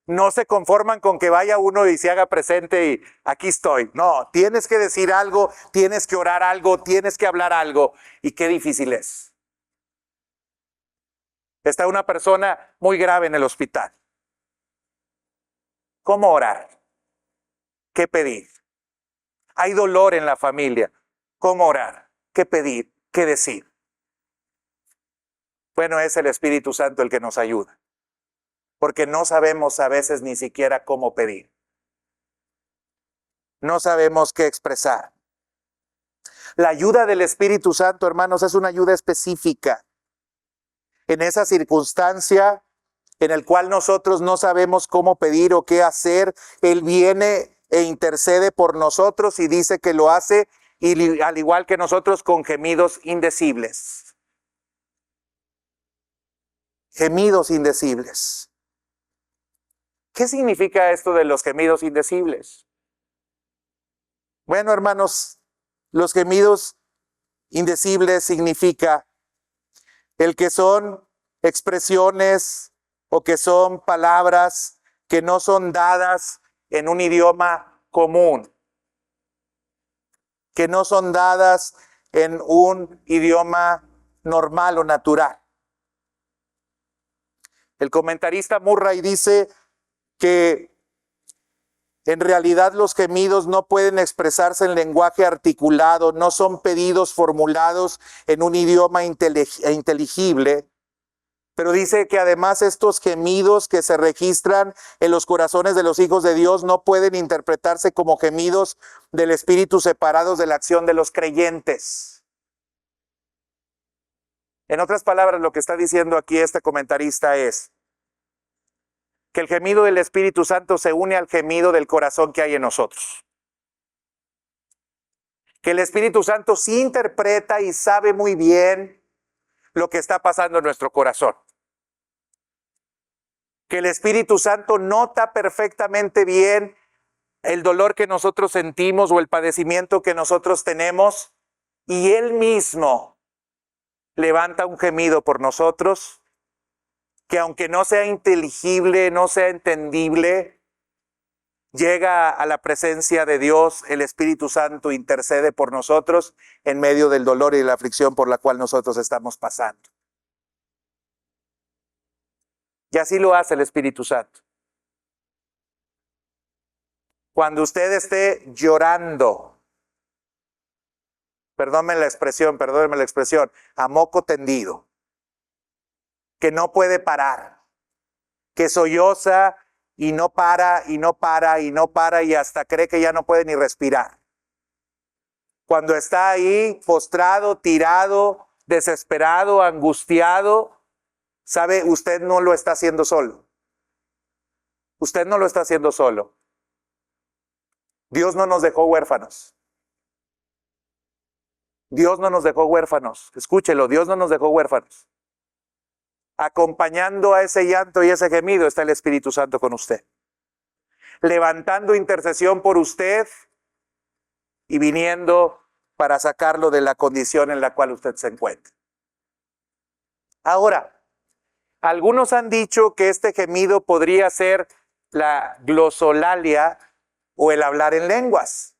No se conforman con que vaya uno y se haga presente y aquí estoy. No, tienes que decir algo, tienes que orar algo, tienes que hablar algo. Y qué difícil es. Está una persona muy grave en el hospital. ¿Cómo orar? ¿Qué pedir? Hay dolor en la familia. ¿Cómo orar? ¿Qué pedir? ¿Qué decir? Bueno, es el Espíritu Santo el que nos ayuda. Porque no sabemos a veces ni siquiera cómo pedir. No sabemos qué expresar. La ayuda del Espíritu Santo, hermanos, es una ayuda específica. En esa circunstancia en el cual nosotros no sabemos cómo pedir o qué hacer, Él viene e intercede por nosotros y dice que lo hace y al igual que nosotros con gemidos indecibles. Gemidos indecibles. ¿Qué significa esto de los gemidos indecibles? Bueno, hermanos, los gemidos indecibles significa el que son expresiones o que son palabras que no son dadas en un idioma común, que no son dadas en un idioma normal o natural. El comentarista Murray dice que en realidad los gemidos no pueden expresarse en lenguaje articulado, no son pedidos formulados en un idioma inteligible, pero dice que además estos gemidos que se registran en los corazones de los hijos de Dios no pueden interpretarse como gemidos del Espíritu separados de la acción de los creyentes. En otras palabras, lo que está diciendo aquí este comentarista es que el gemido del Espíritu Santo se une al gemido del corazón que hay en nosotros. Que el Espíritu Santo sí interpreta y sabe muy bien lo que está pasando en nuestro corazón. Que el Espíritu Santo nota perfectamente bien el dolor que nosotros sentimos o el padecimiento que nosotros tenemos y Él mismo levanta un gemido por nosotros que aunque no sea inteligible, no sea entendible, llega a la presencia de Dios, el Espíritu Santo intercede por nosotros en medio del dolor y de la aflicción por la cual nosotros estamos pasando. Y así lo hace el Espíritu Santo. Cuando usted esté llorando, perdónenme la expresión, a moco tendido, que no puede parar, que solloza y no para, y no para, y no para, y hasta cree que ya no puede ni respirar. Cuando está ahí postrado, tirado, desesperado, angustiado, sabe, usted no lo está haciendo solo. Usted no lo está haciendo solo. Dios no nos dejó huérfanos. Dios no nos dejó huérfanos. Escúchelo, Dios no nos dejó huérfanos. Acompañando a ese llanto y ese gemido está el Espíritu Santo con usted. Levantando intercesión por usted y viniendo para sacarlo de la condición en la cual usted se encuentra. Ahora, Algunos han dicho que este gemido podría ser la glosolalia o el hablar en lenguas.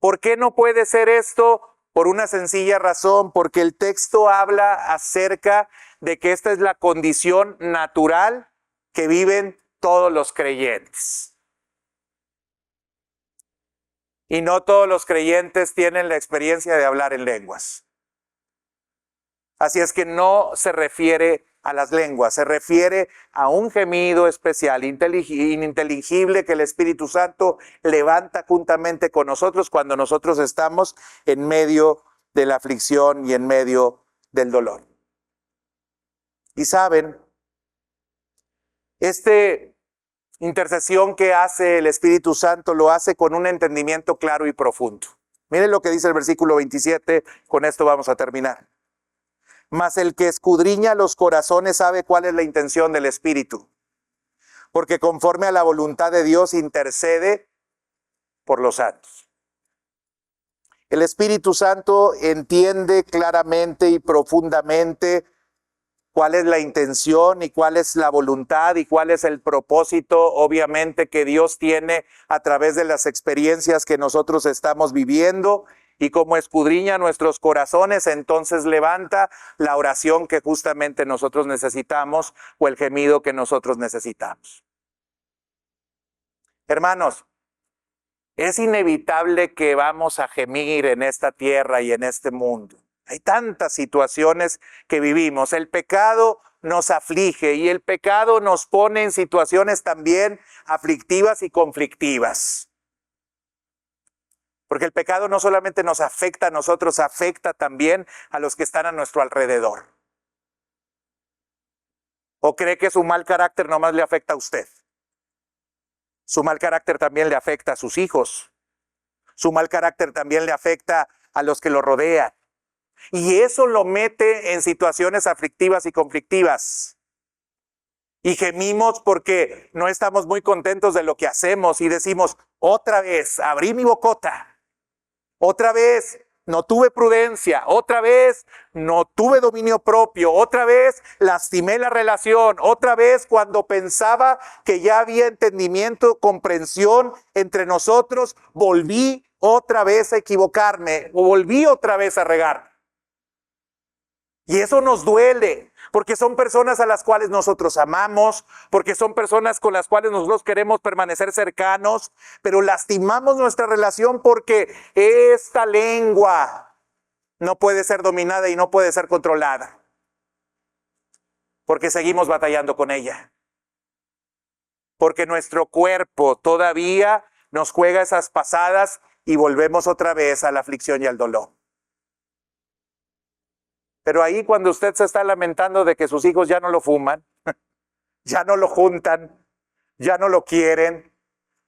¿Por qué no puede ser esto? Por una sencilla razón, porque el texto habla acerca de que esta es la condición natural que viven todos los creyentes. Y no todos los creyentes tienen la experiencia de hablar en lenguas. Así es que no se refiere a las lenguas, se refiere a un gemido especial, ininteligible, que el Espíritu Santo levanta juntamente con nosotros cuando nosotros estamos en medio de la aflicción y en medio del dolor. Y saben, intercesión que hace el Espíritu Santo lo hace con un entendimiento claro y profundo. Miren lo que dice el versículo 27, con esto vamos a terminar. Mas el que escudriña los corazones sabe cuál es la intención del Espíritu, porque conforme a la voluntad de Dios intercede por los santos. El Espíritu Santo entiende claramente y profundamente cuál es la intención y cuál es la voluntad y cuál es el propósito, obviamente, que Dios tiene a través de las experiencias que nosotros estamos viviendo. Y como escudriña nuestros corazones, entonces levanta la oración que justamente nosotros necesitamos o el gemido que nosotros necesitamos. Hermanos, es inevitable que vamos a gemir en esta tierra y en este mundo. Hay tantas situaciones que vivimos. El pecado nos aflige y el pecado nos pone en situaciones también aflictivas y conflictivas. Porque el pecado no solamente nos afecta a nosotros, afecta también a los que están a nuestro alrededor. ¿O cree que su mal carácter nomás le afecta a usted? Su mal carácter también le afecta a sus hijos. Su mal carácter también le afecta a los que lo rodean. Y eso lo mete en situaciones aflictivas y conflictivas. Y gemimos porque no estamos muy contentos de lo que hacemos y decimos, otra vez, abrí mi bocota. Otra vez no tuve prudencia, otra vez no tuve dominio propio, otra vez lastimé la relación, otra vez cuando pensaba que ya había entendimiento, comprensión entre nosotros, volví otra vez a equivocarme o volví otra vez a regar. Y eso nos duele, porque son personas a las cuales nosotros amamos, porque son personas con las cuales nosotros queremos permanecer cercanos, pero lastimamos nuestra relación porque esta lengua no puede ser dominada y no puede ser controlada, porque seguimos batallando con ella, porque nuestro cuerpo todavía nos juega esas pasadas y volvemos otra vez a la aflicción y al dolor. Pero ahí cuando usted se está lamentando de que sus hijos ya no lo fuman, ya no lo juntan, ya no lo quieren,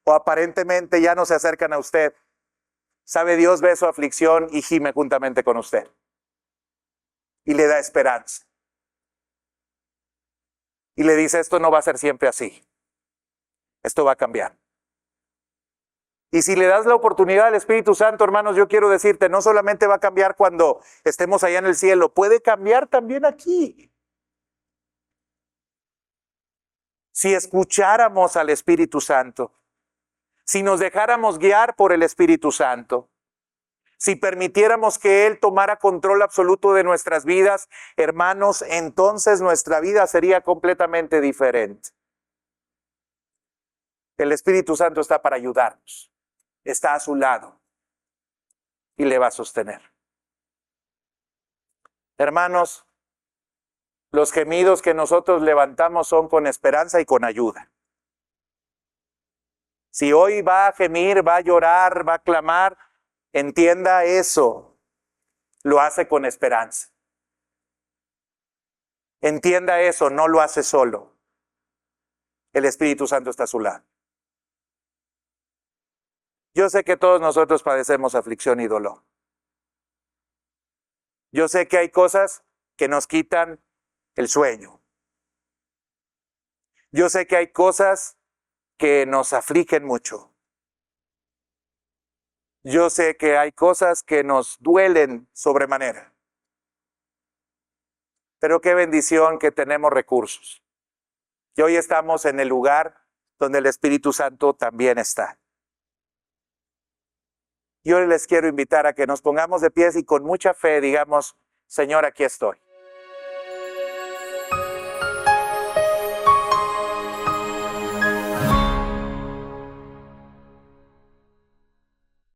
o aparentemente ya no se acercan a usted, sabe, Dios ve su aflicción y gime juntamente con usted. Y le da esperanza. Y le dice, esto no va a ser siempre así. Esto va a cambiar. Y si le das la oportunidad al Espíritu Santo, hermanos, yo quiero decirte, no solamente va a cambiar cuando estemos allá en el cielo, puede cambiar también aquí. Si escucháramos al Espíritu Santo, si nos dejáramos guiar por el Espíritu Santo, si permitiéramos que Él tomara control absoluto de nuestras vidas, hermanos, entonces nuestra vida sería completamente diferente. El Espíritu Santo está para ayudarnos. Está a su lado y le va a sostener. Hermanos, los gemidos que nosotros levantamos son con esperanza y con ayuda. Si hoy va a gemir, va a llorar, va a clamar, entienda eso, lo hace con esperanza. Entienda eso, no lo hace solo. El Espíritu Santo está a su lado. Yo sé que todos nosotros padecemos aflicción y dolor. Yo sé que hay cosas que nos quitan el sueño. Yo sé que hay cosas que nos afligen mucho. Yo sé que hay cosas que nos duelen sobremanera. Pero qué bendición que tenemos recursos. Y hoy estamos en el lugar donde el Espíritu Santo también está. Yo les quiero invitar a que nos pongamos de pies y con mucha fe digamos, Señor, aquí estoy.